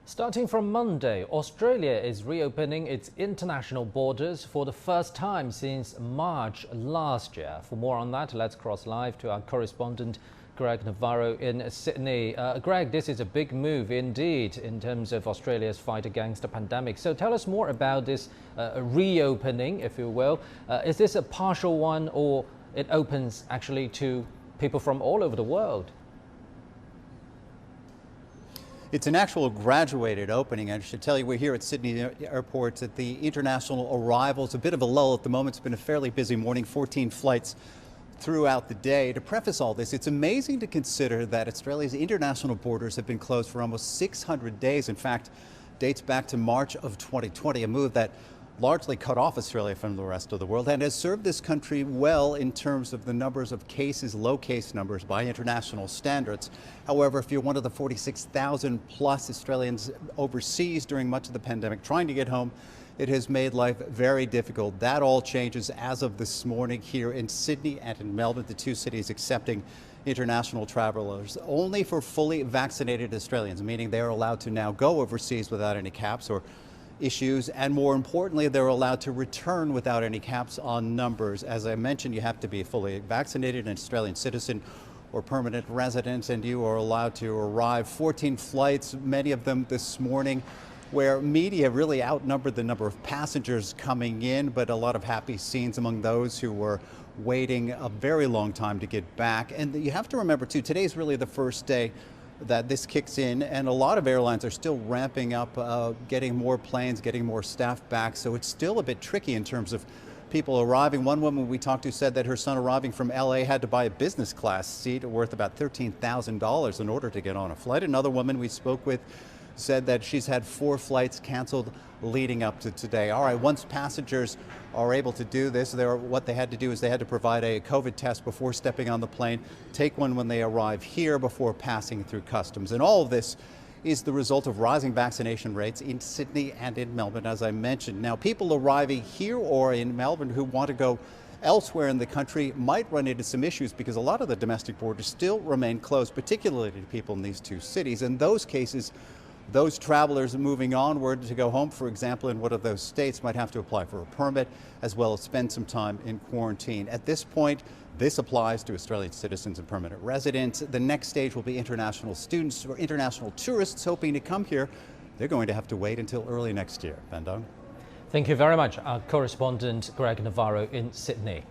Starting from Monday, Australia is reopening its international borders for the first time since March last year. For more on that, let's cross live to our correspondent Greg Navarro in Sydney. Greg, this is a big move indeed in terms of Australia's fight against the pandemic. So tell us more about this reopening, if you will. Is this a partial one, or it opens actually to people from all over the world? It's an actual graduated opening. I should tell you, we're here at Sydney Airport at the international arrivals. A bit of a lull at the moment. It's been a fairly busy morning, 14 flights throughout the day. To preface all this, it's amazing to consider that Australia's international borders have been closed for almost 600 days. In fact, dates back to March of 2020, a move that largely cut off Australia from the rest of the world and has served this country well in terms of the numbers of cases, low case numbers by international standards. However, if you're one of the 46,000 plus Australians overseas during much of the pandemic trying to get home, it has made life very difficult. That all changes as of this morning here in Sydney and in Melbourne, the two cities accepting international travelers only for fully vaccinated Australians, meaning they're allowed to now go overseas without any caps or issues, and more importantly, they're allowed to return without any caps on numbers. As I mentioned, you have to be fully vaccinated, an Australian citizen or permanent resident, and you are allowed to arrive. 14 flights, many of them this morning, where media really outnumbered the number of passengers coming in, but a lot of happy scenes among those who were waiting a very long time to get back. And you have to remember too, today's really the first day that this kicks in, and a lot of airlines are still ramping up, getting more planes, getting more staff back. So it's still a bit tricky in terms of people arriving. One woman we talked to said that her son arriving from LA had to buy a business class seat worth about $13,000 in order to get on a flight. Another woman we spoke with said that she's had 4 flights canceled leading up to today. All right, once passengers are able to do this, what they had to do is they had to provide a COVID test before stepping on the plane, take one when they arrive here before passing through customs. And all of this is the result of rising vaccination rates in Sydney and in Melbourne, as I mentioned. Now, people arriving here or in Melbourne who want to go elsewhere in the country might run into some issues because a lot of the domestic borders still remain closed, particularly to people in these two cities. In those cases, those travelers moving onward to go home, for example, in one of those states, might have to apply for a permit as well as spend some time in quarantine. At this point, this applies to Australian citizens and permanent residents. The next stage will be international students or international tourists hoping to come here. They're going to have to wait until early next year. Bandung. Thank you very much, our correspondent Greg Navarro in Sydney.